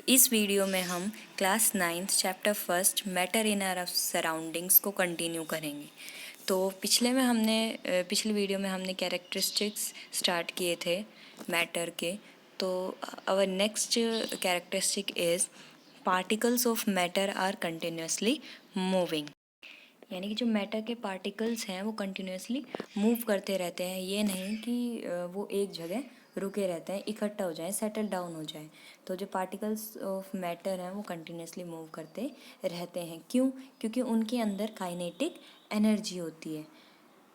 इस वीडियो में हम class 9th chapter first matter in our surroundings को कंटिन्यू करेंगे। तो पिछले वीडियो में हमने कैरेक्टरिस्टिक्स स्टार्ट किए थे मैटर के। तो our next characteristic is particles of matter are continuously moving, यानी कि जो मैटर के पार्टिकल्स हैं वो कंटिन्यूसली मूव करते रहते हैं। ये नहीं कि वो एक जगह रुके रहते हैं, इकट्ठा हो जाए, सेटल डाउन हो जाए। तो जो पार्टिकल्स ऑफ मैटर हैं वो कंटिन्यूसली मूव करते रहते हैं। क्यों? क्योंकि उनके अंदर काइनेटिक एनर्जी होती है।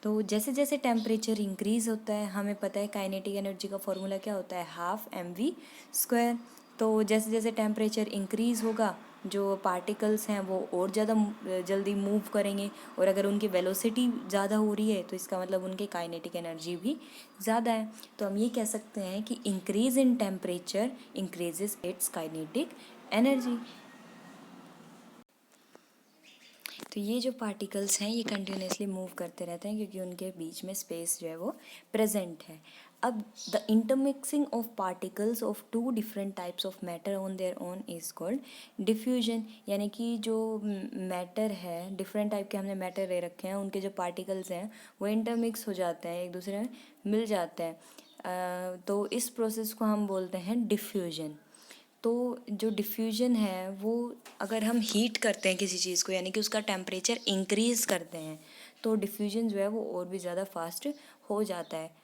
तो जैसे जैसे टेम्परेचर इंक्रीज़ होता है, हमें पता है काइनेटिक एनर्जी का फॉर्मूला क्या होता है, ½ mv²। तो जैसे जैसे टेम्परेचर इंक्रीज़ होगा, जो पार्टिकल्स हैं वो और ज़्यादा जल्दी मूव करेंगे, और अगर उनकी वेलोसिटी ज़्यादा हो रही है तो इसका मतलब उनकी काइनेटिक एनर्जी भी ज़्यादा है। तो हम ये कह सकते हैं कि increase in temperature increases it's kinetic energy. तो ये जो पार्टिकल्स हैं ये कंटिन्यूसली मूव करते रहते हैं क्योंकि उनके बीच में स्पेस जो है वो प्रेजेंट है। अब the intermixing of particles of two different types of matter on their own is called diffusion, यानी कि जो मैटर है, डिफरेंट टाइप के हमने मैटर ले रखे हैं, उनके जो पार्टिकल्स हैं वो इंटरमिक्स हो जाते हैं, एक दूसरे में मिल जाते हैं। तो इस प्रोसेस को हम बोलते हैं डिफ्यूजन। तो जो डिफ्यूजन है वो अगर हम हीट करते हैं किसी चीज़ को, यानी कि उसका टेम्परेचर इंक्रीज़ करते हैं, तो डिफ्यूजन जो है वो और भी ज़्यादा फास्ट हो जाता है।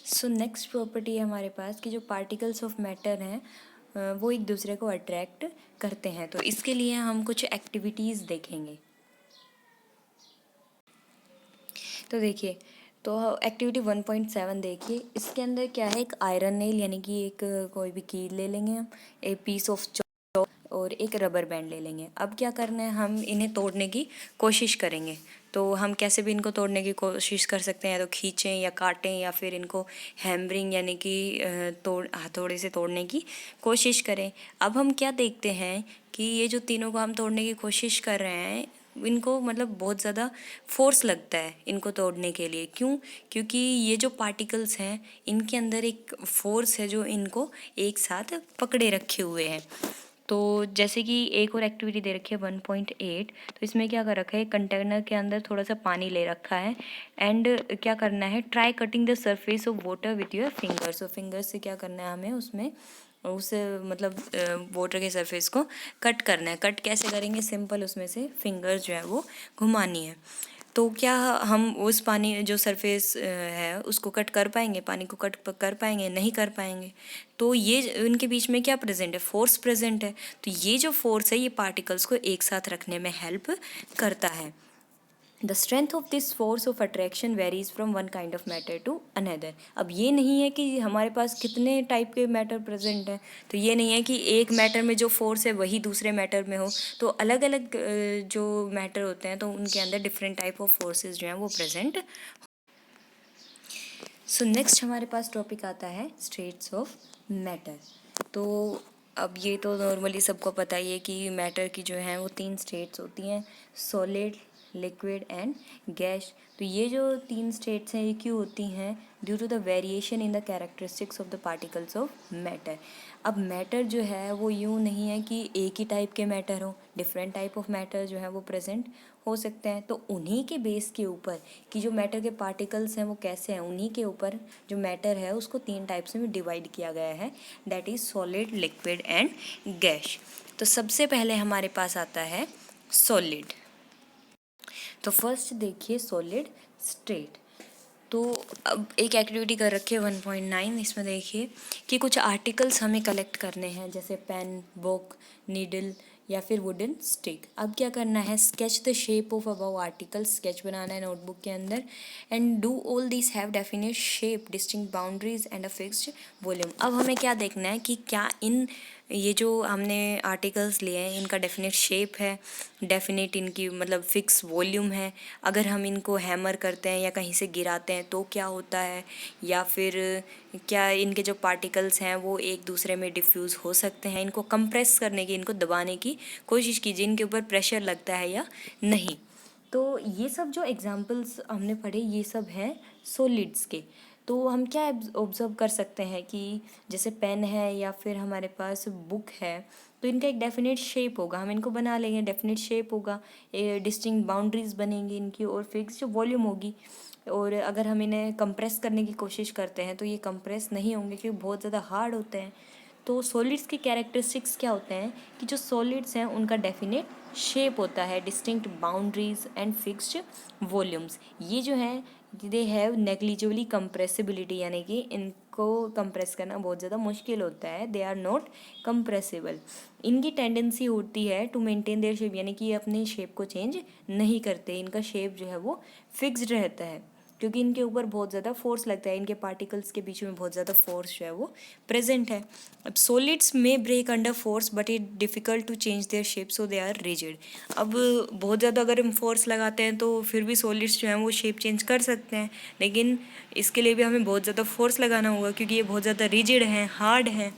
सो नेक्स्ट प्रॉपर्टी है हमारे पास कि जो पार्टिकल्स ऑफ मैटर हैं वो एक दूसरे को अट्रैक्ट करते हैं। तो इसके लिए हम कुछ एक्टिविटीज़ देखेंगे। तो देखिए, तो एक्टिविटी 1.7 देखिए, इसके अंदर क्या है, एक आयरन नेल यानी कि एक कोई भी कील ले लेंगे हम, एक पीस ऑफ चॉक और एक रबर बैंड ले लेंगे। अब क्या करना है, हम इन्हें तोड़ने की कोशिश करेंगे। तो हम कैसे भी इनको तोड़ने की कोशिश कर सकते हैं, या तो खींचें या काटें या फिर इनको हैमरिंग यानी कि हथौड़े से तोड़ने की कोशिश करें। अब हम क्या देखते हैं कि ये जो तीनों को हम तोड़ने की कोशिश कर रहे हैं, इनको मतलब बहुत ज़्यादा फोर्स लगता है इनको तोड़ने के लिए। क्यों? क्योंकि ये जो पार्टिकल्स हैं इनके अंदर एक फोर्स है जो इनको एक साथ पकड़े रखे हुए हैं। तो जैसे कि एक और एक्टिविटी दे रखी है 1.8, तो इसमें क्या कर रखा है, कंटेनर के अंदर थोड़ा सा पानी ले रखा है, एंड क्या करना है, try cutting the surface of water with your fingers. और फिंगर्स से क्या करना है, हमें उसमें उस मतलब वाटर के सरफेस को कट करना है। कट कैसे करेंगे, सिंपल, उसमें से फिंगर्स जो है वो घुमानी है। तो क्या हम उस पानी जो सरफेस है उसको कट कर पाएंगे, पानी को कट कर पाएंगे? नहीं कर पाएंगे। तो ये उनके बीच में क्या प्रेजेंट है, फोर्स प्रेजेंट है। तो ये जो फोर्स है ये पार्टिकल्स को एक साथ रखने में हेल्प करता है। The strength of this force of attraction varies from one kind of matter to another. अब ये नहीं है कि हमारे पास कितने टाइप के मैटर प्रेजेंट हैं, तो ये नहीं है कि एक मैटर में जो फोर्स है वही दूसरे मैटर में हो। तो अलग अलग जो मैटर होते हैं तो उनके अंदर डिफरेंट टाइप ऑफ फोर्सेस जो हैं वो प्रेजेंट। सो नेक्स्ट हमारे पास टॉपिक आता है स्टेट्स ऑफ मैटर। तो अब ये तो नॉर्मली सबको पता ही है कि मैटर की जो है वो 3 स्टेट्स होती हैं, सॉलिड, लिक्विड एंड गैस। तो ये जो 3 स्टेट्स हैं ये क्यों होती हैं? Due to the variation in the characteristics of the particles of matter. अब मैटर जो है वो यूँ नहीं है कि एक ही टाइप के मैटर हो, डिफरेंट टाइप ऑफ मैटर जो है वो प्रेजेंट हो सकते हैं। तो उन्हीं के बेस के ऊपर कि जो मैटर के पार्टिकल्स हैं वो कैसे हैं, उन्हीं के ऊपर जो मैटर है उसको 3 टाइप्स में डिवाइड किया गया है, that is solid, liquid and gas. तो सबसे पहले हमारे पास आता है सॉलिड। तो फर्स्ट देखिए सॉलिड स्टेट। तो अब एक एक्टिविटी कर रखी है 1.9, इसमें देखिए कि कुछ आर्टिकल्स हमें कलेक्ट करने हैं, जैसे पेन, बुक, नीडल या फिर वुडन स्टिक। अब क्या करना है, sketch the shape of above article, sketch बनाना है नोटबुक के अंदर, and do all this have definite shape, distinct boundaries and a fixed volume. अब हमें क्या देखना है कि क्या ये जो हमने आर्टिकल्स लिए हैं इनका डेफिनेट शेप है, डेफिनेट इनकी मतलब फिक्स वॉल्यूम है। अगर हम इनको हैमर करते हैं या कहीं से गिराते हैं तो क्या होता है, या फिर क्या इनके जो पार्टिकल्स हैं वो एक दूसरे में डिफ्यूज़ हो सकते हैं। इनको कंप्रेस करने की, इनको दबाने की कोशिश कीजिए, इनके ऊपर प्रेशर लगता है या नहीं। तो ये सब जो एग्जाम्पल्स हमने पढ़े ये सब हैं सॉलिड्स के। तो हम क्या ऑब्जर्व कर सकते हैं कि जैसे पेन है या फिर हमारे पास बुक है, तो इनका एक डेफिनेट शेप होगा, हम इनको बना लेंगे, डेफिनेट शेप होगा, डिस्टिंक्ट बाउंड्रीज बनेंगी इनकी, और फिक्स जो वॉल्यूम होगी। और अगर हम इन्हें कंप्रेस करने की कोशिश करते हैं तो ये कंप्रेस नहीं होंगे क्योंकि बहुत ज़्यादा हार्ड होते हैं। तो सॉलिड्स की कैरेक्टरिस्टिक्स क्या होते हैं कि जो सॉलिड्स हैं उनका डेफिनेट शेप होता है, distinct boundaries and fixed volumes. ये जो है दे हैव नेग्लिजिबली कंप्रेसिबिलिटी, यानी कि इनको कंप्रेस करना बहुत ज़्यादा मुश्किल होता है, दे आर नॉट कंप्रेसिबल। इनकी टेंडेंसी होती है टू मेंटेन देयर शेप, यानी कि ये अपने शेप को चेंज नहीं करते, इनका शेप जो है वो फिक्स्ड रहता है क्योंकि इनके ऊपर बहुत ज़्यादा फोर्स लगता है, इनके पार्टिकल्स के बीच में बहुत ज़्यादा फोर्स जो है वो प्रेजेंट है। अब सॉलिड्स में break under force but it difficult to change their shape so they are rigid. अब बहुत ज़्यादा अगर हम फोर्स लगाते हैं तो फिर भी सॉलिड्स जो हैं वो शेप चेंज कर सकते हैं, लेकिन इसके लिए भी हमें बहुत ज़्यादा फोर्स लगाना होगा क्योंकि ये बहुत ज़्यादा रिजिड हैं, हार्ड हैं।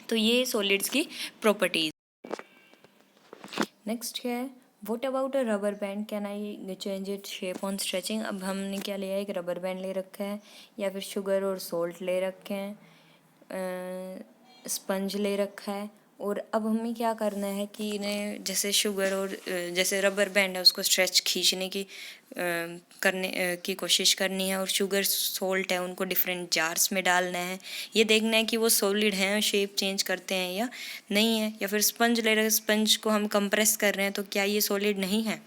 तो ये सॉलिड्स की प्रॉपर्टीज। नेक्स्ट है what about a rubber band, can I change it shape on stretching. अब हमने क्या लिया है, एक रबर बैंड ले रखा है या फिर शुगर और सोल्ट ले रखे हैं, स्पंज ले रखा है, और अब हमें क्या करना है कि इन्हें जैसे शुगर और जैसे रबर बैंड है उसको स्ट्रेच खींचने की करने की कोशिश करनी है, और शुगर सोल्ट है उनको डिफरेंट जार्स में डालना है, ये देखना है कि वो सॉलिड हैं, शेप चेंज करते हैं या नहीं है। या फिर स्पंज ले रहे हैं, स्पंज को हम कंप्रेस कर रहे हैं तो क्या ये सॉलिड नहीं है।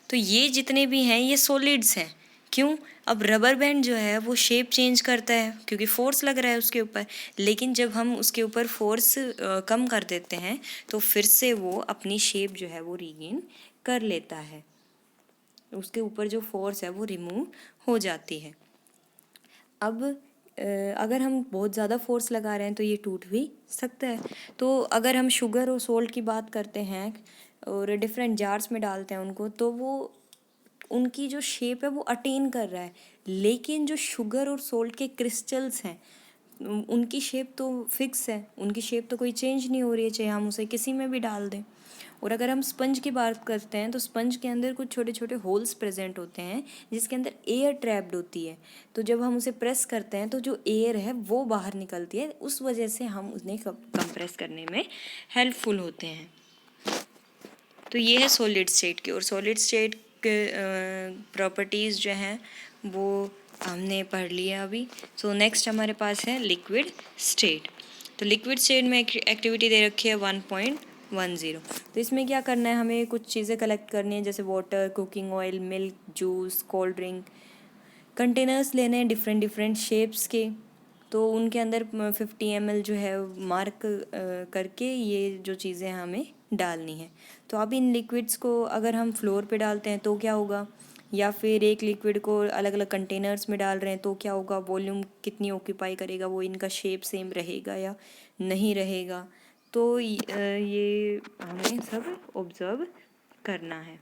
तो ये जितने भी हैं ये सॉलिड्स हैं। क्यों? अब रबर बैंड जो है वो शेप चेंज करता है क्योंकि फोर्स लग रहा है उसके ऊपर, लेकिन जब हम उसके ऊपर फोर्स कम कर देते हैं तो फिर से वो अपनी शेप जो है वो रीगेन कर लेता है, उसके ऊपर जो फोर्स है वो रिमूव हो जाती है। अब अगर हम बहुत ज़्यादा फोर्स लगा रहे हैं तो ये टूट भी सकता है। तो अगर हम शुगर और सोल्ट की बात करते हैं और डिफरेंट जार्स में डालते हैं उनको, तो वो उनकी जो शेप है वो अटेन कर रहा है, लेकिन जो शुगर और सोल्ट के क्रिस्टल्स हैं उनकी शेप तो फिक्स है, उनकी शेप तो कोई चेंज नहीं हो रही है, चाहे हम उसे किसी में भी डाल दें। और अगर हम स्पंज की बात करते हैं तो स्पंज के अंदर कुछ छोटे छोटे होल्स प्रेजेंट होते हैं जिसके अंदर एयर ट्रैप्ड होती है, तो जब हम उसे प्रेस करते हैं तो जो एयर है वो बाहर निकलती है, उस वजह से हम उन्हें कंप्रेस करने में हेल्पफुल होते हैं। तो ये है सॉलिड स्टेट की, और सॉलिड स्टेट के प्रॉपर्टीज़ जो हैं वो हमने पढ़ लिया अभी। सो नेक्स्ट हमारे पास है लिक्विड स्टेट। तो लिक्विड स्टेट में एक्टिविटी दे रखी है 1.10। तो इसमें क्या करना है, हमें कुछ चीज़ें कलेक्ट करनी है जैसे water, cooking oil, milk, juice, cold drink. Containers लेने हैं डिफरेंट डिफरेंट शेप्स के, तो उनके अंदर 50 ml जो है मार्क करके ये जो चीज़ें हमें डालनी है। तो अब इन लिक्विड्स को अगर हम फ्लोर पे डालते हैं तो क्या होगा, या फिर एक लिक्विड को अलग अलग कंटेनर्स में डाल रहे हैं तो क्या होगा, वॉल्यूम कितनी ऑक्यूपाई करेगा, वो इनका शेप सेम रहेगा या नहीं रहेगा। तो ये हमें सब ऑब्जर्व करना है।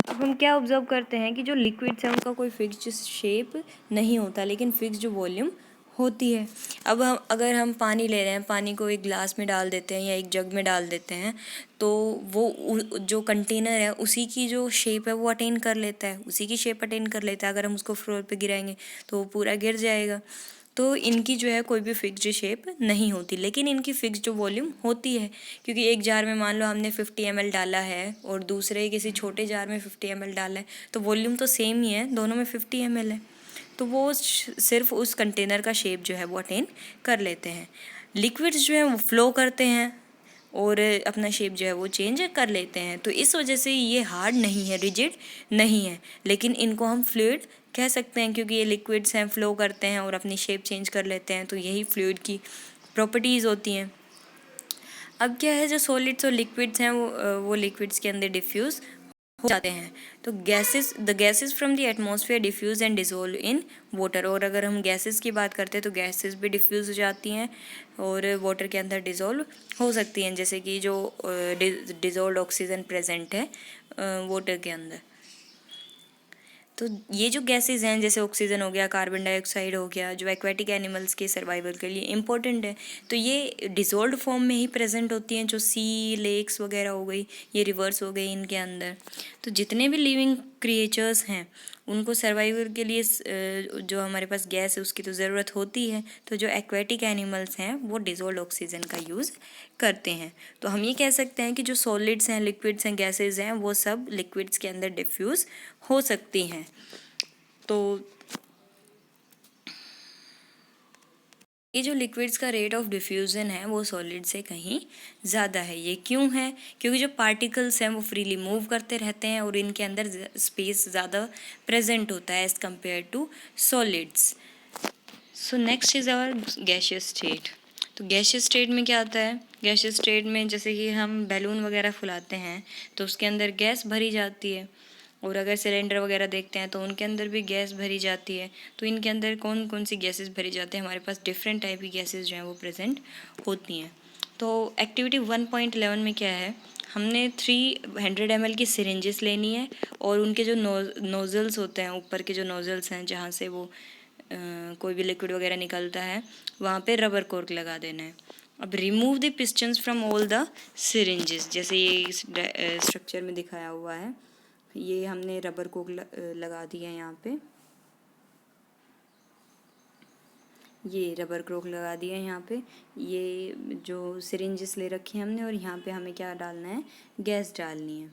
अब हम क्या ऑब्जर्व करते हैं कि जो लिक्विड्स हैं उनका कोई फिक्स्ड शेप नहीं होता, लेकिन फिक्स्ड वॉल्यूम होती है। अब हम अगर हम पानी ले रहे हैं, पानी को एक ग्लास में डाल देते हैं या एक जग में डाल देते हैं, तो वो जो कंटेनर है उसी की जो शेप है वो अटेन कर लेता है, उसी की शेप अटेन कर लेता है। अगर हम उसको फ्लोर पे गिराएंगे तो वो पूरा गिर जाएगा। तो इनकी जो है कोई भी फिक्स्ड शेप नहीं होती, लेकिन इनकी फिक्स्ड वॉल्यूम होती है, क्योंकि एक जार में मान लो हमने 50 ml डाला है और दूसरे किसी छोटे जार में 50 ml डाला है, तो वॉल्यूम तो सेम ही है, दोनों में 50 ml है, तो वो सिर्फ उस कंटेनर का शेप जो है वो अटेन कर लेते हैं। लिक्विड्स जो है वो फ्लो करते हैं और अपना शेप जो है वो चेंज कर लेते हैं, तो इस वजह से ये हार्ड नहीं है, रिजिड नहीं है, लेकिन इनको हम फ्लूइड कह सकते हैं क्योंकि ये लिक्विड्स हैं, फ्लो करते हैं और अपनी शेप चेंज कर लेते हैं, तो यही फ्लूइड की प्रॉपर्टीज़ होती हैं। अब क्या है, जो सॉलिड्स और लिक्विड्स हैं वो लिक्विड्स के अंदर डिफ्यूज़ हो जाते हैं। तो the gases from the atmosphere diffuse and dissolve in water, और अगर हम गैसेस की बात करते हैं तो गैसेस भी डिफ्यूज़ हो जाती हैं और वाटर के अंदर डिसॉल्व हो सकती हैं, जैसे कि जो डिसॉल्व्ड ऑक्सीजन प्रेजेंट है वाटर के अंदर। तो ये जो गैसेस हैं जैसे ऑक्सीजन हो गया, कार्बन डाइऑक्साइड हो गया, जो एक्वेटिक एनिमल्स के सर्वाइवल के लिए इम्पोर्टेंट है, तो ये डिसॉल्व्ड फॉर्म में ही प्रेजेंट होती हैं, जो सी, लेक्स वगैरह हो गई, ये रिवर्स हो गई इनके अंदर। तो जितने भी लिविंग क्रिएचर्स हैं उनको सर्वाइवल के लिए जो हमारे पास गैस है उसकी तो ज़रूरत होती है। तो जो एक्वेटिक एनिमल्स हैं वो डिज़ोल्व्ड ऑक्सीजन का यूज़ करते हैं। तो हम ये कह सकते हैं कि जो सॉलिड्स हैं, लिक्विड्स हैं, गैसेज हैं, वो सब लिक्विड्स के अंदर डिफ्यूज़ हो सकती हैं। तो ये जो लिक्विड्स का रेट ऑफ डिफ्यूज़न है वो सॉलिड से कहीं ज़्यादा है। ये क्यों है? क्योंकि जो पार्टिकल्स हैं वो फ्रीली मूव करते रहते हैं और इनके अंदर स्पेस ज़्यादा प्रेजेंट होता है as compare to solids. So next is our gaseous state. तो गैशियस स्टेट में क्या आता है? गैशियस स्टेट में जैसे कि हम बैलून वगैरह फुलाते हैं तो उसके अंदर गैस भरी जाती है, और अगर सिलेंडर वगैरह देखते हैं तो उनके अंदर भी गैस भरी जाती है। तो इनके अंदर कौन कौन सी गैसेस भरी जाती हैं? हमारे पास डिफरेंट टाइप की गैसेस जो हैं वो प्रेजेंट होती हैं। तो एक्टिविटी 1.11 में क्या है? हमने 300 ml की सिरिंजेस लेनी है और उनके जो नोजल्स होते हैं, ऊपर के जो नोजल्स हैं जहाँ से वो कोई भी लिक्विड वगैरह निकलता है, वहाँ पे रबर कॉर्क लगा देना है। अब remove the pistons from all the syringes, जैसे ये इस स्ट्रक्चर में दिखाया हुआ है, ये हमने रबर को लगा दिया है यहाँ पे, ये रबर क्रोक लगा दिया है यहाँ पे। ये जो सिरिंजेस ले रखी है हमने और यहाँ पे हमें क्या डालना है? गैस डालनी है।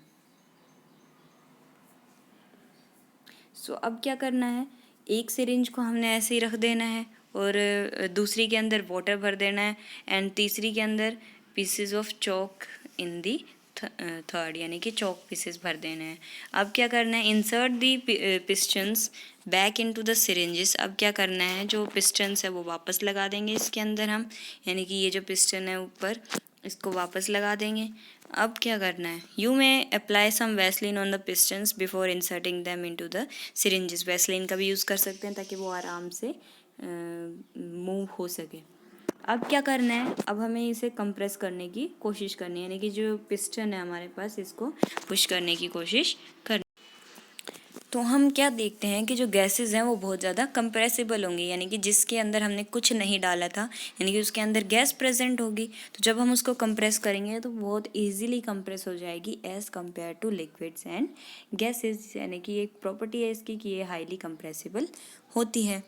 सो अब क्या करना है? एक सिरिंज को हमने ऐसे ही रख देना है और दूसरी के अंदर वाटर भर देना है एंड तीसरी के अंदर pieces of chalk in the third, यानी कि चॉक पीसेस भर देने हैं। अब क्या करना है? Insert the pistons back into the syringes. अब क्या करना है? जो पिस्टन्स है वो वापस लगा देंगे इसके अंदर हम, यानी कि ये जो पिस्टन है ऊपर, इसको वापस लगा देंगे। अब क्या करना है? You may apply some Vaseline on the pistons before inserting them into the syringes. Vaseline का भी यूज़ कर सकते हैं ताकि वो आराम से मूव हो सके। अब क्या करना है? अब हमें इसे कंप्रेस करने की कोशिश करनी है, यानी कि जो पिस्टन है हमारे पास, इसको पुश करने की कोशिश करनी। तो हम क्या देखते हैं कि जो गैसेस हैं वो बहुत ज़्यादा कंप्रेसिबल होंगी, यानी कि जिसके अंदर हमने कुछ नहीं डाला था, यानी कि उसके अंदर गैस प्रेजेंट होगी। तो जब हम उसको कंप्रेस करेंगे तो बहुत इजीली कंप्रेस हो जाएगी as compare two liquids and gases, यानी कि एक प्रॉपर्टी है इसकी कि ये हाईली कंप्रेसिबल होती है।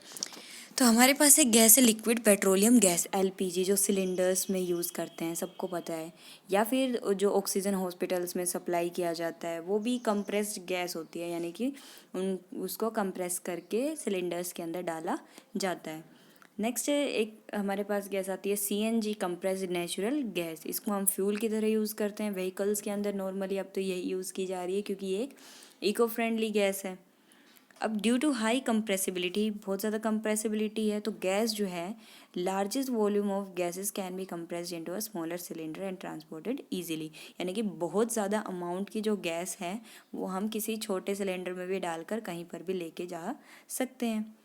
तो हमारे पास एक गैस है लिक्विड पेट्रोलियम गैस, एलपीजी, जो सिलेंडर्स में यूज़ करते हैं, सबको पता है। या फिर जो ऑक्सीजन हॉस्पिटल्स में सप्लाई किया जाता है वो भी कंप्रेस्ड गैस होती है, यानी कि उसको कंप्रेस करके सिलेंडर्स के अंदर डाला जाता है। नेक्स्ट एक हमारे पास गैस आती है सीएनजी, कंप्रेस्ड नेचुरल गैस। इसको हम फ्यूल की तरह यूज़ करते हैं व्हीकल्स के अंदर नॉर्मली, अब तो यही यूज़ की जा रही है क्योंकि ये एक इको फ्रेंडली गैस है। अब ड्यू टू हाई कंप्रेसिबिलिटी, बहुत ज़्यादा कंप्रेसिबिलिटी है, तो गैस जो है largest volume of gases can be compressed into a smaller cylinder and transported easily, यानी कि बहुत ज़्यादा अमाउंट की जो गैस है वो हम किसी छोटे सिलेंडर में भी डालकर कहीं पर भी लेके जा सकते हैं।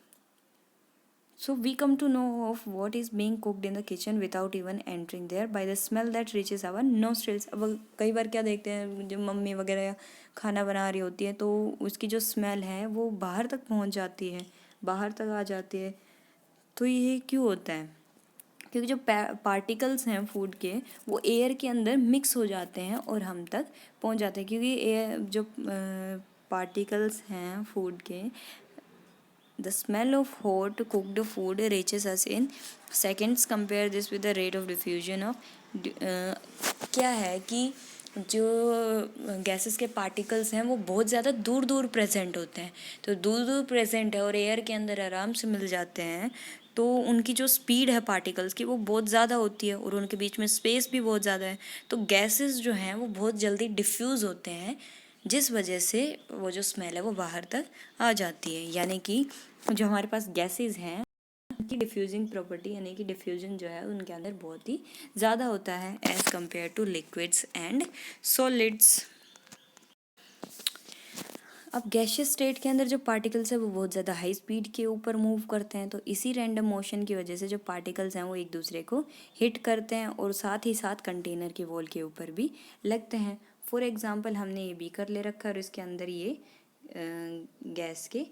So we come to know of what is being cooked in the kitchen without even entering there by the smell that reaches our nostrils. अब कई बार क्या देखते हैं, जब मम्मी वगैरह खाना बना रही होती है तो उसकी जो स्मेल है वो बाहर तक पहुंच जाती है, बाहर तक आ जाती है। तो ये क्यों होता है? क्योंकि जो पार्टिकल्स हैं फूड के वो एयर के अंदर मिक्स हो जाते हैं और हम तक पहुंच जाते हैं, क्योंकि एयर जो पार्टिकल्स हैं फूड के, the smell of hot cooked food reaches us in seconds. Compare this with the rate of diffusion of क्या है कि जो गैसेस के पार्टिकल्स हैं वो बहुत ज़्यादा दूर दूर प्रेजेंट होते हैं। तो दूर दूर प्रेजेंट है और एयर के अंदर आराम से मिल जाते हैं, तो उनकी जो स्पीड है पार्टिकल्स की वो बहुत ज़्यादा होती है और उनके बीच में स्पेस भी बहुत ज़्यादा है। तो गैसेस जो हैं वो बहुत जल्दी डिफ्यूज़ होते हैं, जिस वजह से वो जो स्मेल है वो बाहर तक आ जाती है। यानी कि जो हमारे पास गैसेस हैं उनकी डिफ्यूजिंग प्रॉपर्टी, यानी कि डिफ्यूजन जो है उनके अंदर बहुत ही ज़्यादा होता है as compare two liquids and solids. अब गैशियस स्टेट के अंदर जो पार्टिकल्स है वो बहुत ज़्यादा हाई स्पीड के ऊपर मूव करते हैं, तो इसी रैंडम मोशन की वजह से जो पार्टिकल्स हैं वो एक दूसरे को हिट करते हैं और साथ ही साथ कंटेनर के वॉल के ऊपर भी लगते हैं। फॉर एग्ज़ाम्पल हमने ये बीकर ले रखा है और इसके अंदर ये गैस के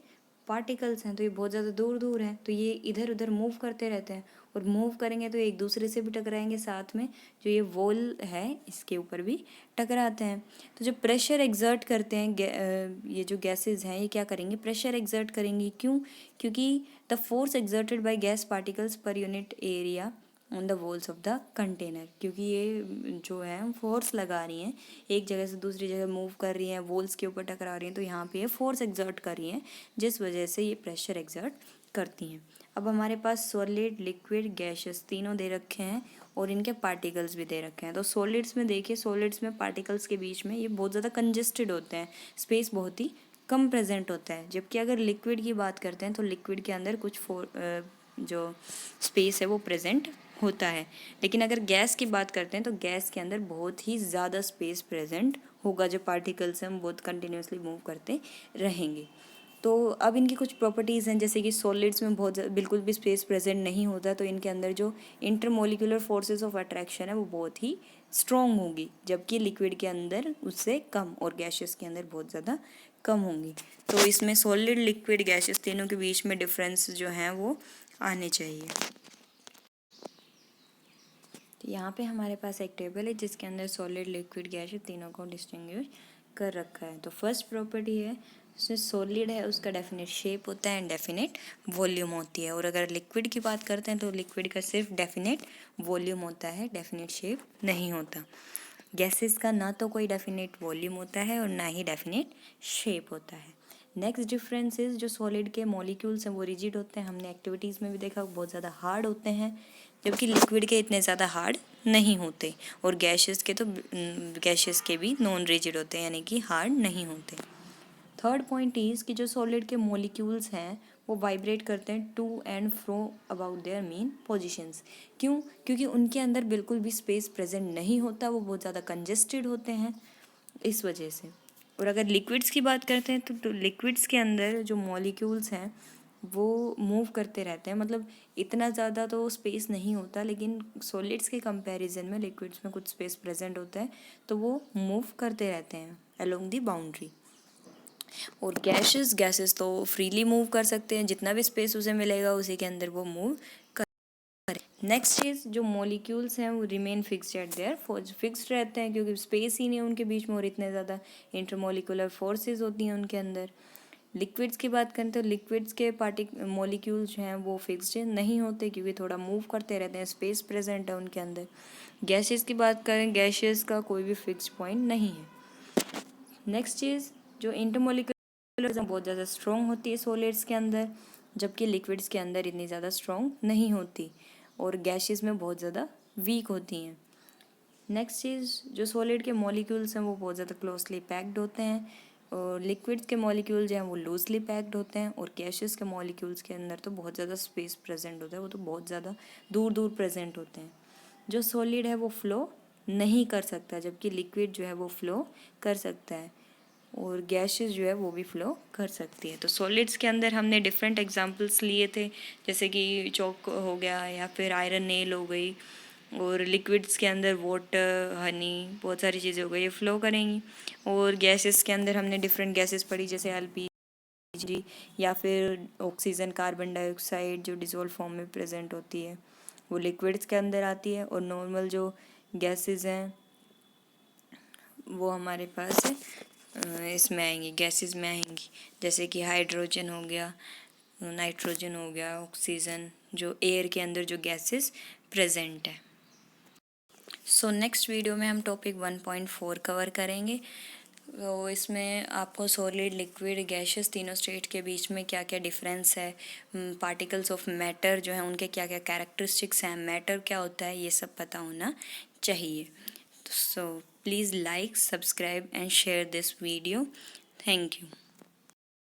पार्टिकल्स हैं तो ये बहुत ज़्यादा दूर दूर हैं, तो ये इधर उधर मूव करते रहते हैं, और मूव करेंगे तो एक दूसरे से भी टकराएंगे, साथ में जो ये वॉल है इसके ऊपर भी टकराते हैं। तो जब प्रेशर एग्जर्ट करते हैं ये जो गैसेज हैं ये क्या करेंगे, प्रेशर एग्जर्ट करेंगी। क्यों? क्योंकि the force exerted by gas particles per unit area on the walls of the container, क्योंकि ये जो है फोर्स लगा रही हैं, एक जगह से दूसरी जगह मूव कर रही हैं, वॉल्स के ऊपर टकरा रही हैं, तो यहाँ पे ये फोर्स एग्जर्ट कर रही हैं, जिस वजह से ये प्रेशर एग्जर्ट करती हैं। अब हमारे पास सॉलिड, लिक्विड, गैसेस तीनों दे रखे हैं और इनके पार्टिकल्स भी दे रखे हैं। तो सॉलिड्स में देखिए, सॉलिड्स में पार्टिकल्स के बीच में ये बहुत ज़्यादा कंजेस्टेड होते हैं, स्पेस बहुत ही कम प्रेजेंट होता है। जबकि अगर लिक्विड की बात करते हैं तो लिक्विड के अंदर कुछ जो स्पेस है वो प्रेजेंट होता है। लेकिन अगर गैस की बात करते हैं तो गैस के अंदर बहुत ही ज़्यादा स्पेस प्रेजेंट होगा, जो पार्टिकल्स हैं हम बहुत कंटिन्यूसली मूव करते रहेंगे। तो अब इनकी कुछ प्रॉपर्टीज़ हैं, जैसे कि सॉलिड्स में बिल्कुल भी स्पेस प्रेजेंट नहीं होता, तो इनके अंदर जो इंटरमोलिकुलर फोर्सेस ऑफ अट्रैक्शन है वो बहुत ही स्ट्रॉन्ग होगी, जबकि लिक्विड के अंदर उससे कम और गैसेस के अंदर बहुत ज़्यादा कम होंगी। तो इसमें सॉलिड, लिक्विड, गैसेस तीनों के बीच में डिफरेंस जो हैं वो आने चाहिए। तो यहाँ पे हमारे पास एक टेबल है जिसके अंदर सॉलिड, लिक्विड, गैसेस तीनों को डिस्टिंग्विश कर रखा है। तो फर्स्ट प्रॉपर्टी है, उसमें सॉलिड है उसका डेफिनेट शेप होता है एंड डेफिनेट वॉल्यूम होती है। और अगर लिक्विड की बात करते हैं तो लिक्विड का सिर्फ डेफिनेट वॉल्यूम होता है, डेफिनेट शेप नहीं होता। गैसेस का ना तो कोई डेफिनेट वॉल्यूम होता है और ना ही डेफिनेट शेप होता है। नेक्स्ट डिफरेंस इज, जो सॉलिड के मॉलिक्यूल्स हैं वो रिजिड होते हैं, हमने एक्टिविटीज़ में भी देखा बहुत ज़्यादा हार्ड होते हैं, जबकि लिक्विड के इतने ज़्यादा हार्ड नहीं होते। और गैसेस के भी नॉन रिजिड होते हैं, यानी कि हार्ड नहीं होते। थर्ड पॉइंट इज़ कि जो सॉलिड के मॉलिक्यूल्स हैं वो वाइब्रेट करते हैं to and fro about their mean positions. क्यों? क्योंकि उनके अंदर बिल्कुल भी स्पेस प्रेजेंट नहीं होता, वो बहुत ज़्यादा कंजेस्टेड होते हैं इस वजह से। और अगर लिक्विड्स की बात करते हैं तो लिक्विड्स के अंदर जो मॉलिक्यूल्स हैं वो मूव करते रहते हैं, मतलब इतना ज़्यादा तो स्पेस नहीं होता, लेकिन सॉलिड्स के कंपैरिजन में लिक्विड्स में कुछ स्पेस प्रेजेंट होता है, तो वो मूव करते रहते हैं अलोंग दी बाउंड्री। और गैसेस तो फ्रीली मूव कर सकते हैं, जितना भी स्पेस उसे मिलेगा उसी के अंदर वो मूव कर। नेक्स्ट चीज़, जो मॉलिक्यूल्स हैं वो remain fixed at there, fixed रहते हैं क्योंकि स्पेस ही नहीं है उनके बीच में और इतने ज़्यादा इंटरमोलिकुलर फोर्सेस होती हैं उनके अंदर। लिक्विड्स की बात करें तो लिक्विड्स के मॉलिक्यूल्स जो हैं वो फिक्स्ड नहीं होते क्योंकि थोड़ा मूव करते रहते हैं, स्पेस प्रेजेंट है उनके अंदर। गैसेस की बात करें, गैसेस का कोई भी फिक्स्ड पॉइंट नहीं है। नेक्स्ट चीज़, जो इंटरमोलिकुलर बहुत ज़्यादा स्ट्रॉन्ग होती है सॉलिड्स के अंदर, जबकि लिक्विड्स के अंदर इतनी ज़्यादा स्ट्रॉन्ग नहीं होती और गैसेस में बहुत ज़्यादा वीक होती हैं। नेक्स्ट चीज़, जो सॉलिड के मॉलिक्यूल्स हैं वो बहुत ज़्यादा क्लोजली पैक्ड होते हैं और लिक्विड्स के मॉलिक्यूल जो हैं वो लूजली पैक्ड होते हैं। और गैसेस के मॉलिक्यूल्स के अंदर तो बहुत ज़्यादा स्पेस प्रेजेंट होता है, वो तो बहुत ज़्यादा दूर दूर प्रेजेंट होते हैं। जो सॉलिड है वो फ्लो नहीं कर सकता, जबकि लिक्विड जो है वो फ्लो कर सकता है और गैसेस जो है वो भी फ्लो कर सकती है। तो सॉलिड्स के अंदर हमने डिफरेंट एग्जांपल्स लिए थे, जैसे कि चॉक हो गया या फिर आयरन नेल हो गई। और लिक्विड्स के अंदर वाटर, हनी, बहुत सारी चीज़ें हो गई, ये फ्लो करेंगी। और गैसेस के अंदर हमने डिफरेंट गैसेस पढ़ी, जैसे एलपीजी या फिर ऑक्सीजन, कार्बन डाइऑक्साइड जो डिसॉल्व फॉर्म में प्रेजेंट होती है वो लिक्विड्स के अंदर आती है। और नॉर्मल जो गैसेस हैं वो हमारे पास इसमें आएंगी, गैसेस में आएंगी, जैसे कि हाइड्रोजन हो गया, नाइट्रोजन हो गया, ऑक्सीजन, जो एयर के अंदर जो गैसेस प्रेजेंट है। सो नेक्स्ट वीडियो में हम टॉपिक 1.4 कवर करेंगे। तो इसमें आपको सॉलिड, लिक्विड, गैसेस तीनों स्टेट के बीच में क्या क्या डिफरेंस है, पार्टिकल्स ऑफ मैटर जो हैं उनके क्या क्या कैरेक्टरिस्टिक्स हैं, मैटर क्या होता है, ये सब पता होना चाहिए। So please like, subscribe and share this video. Thank you.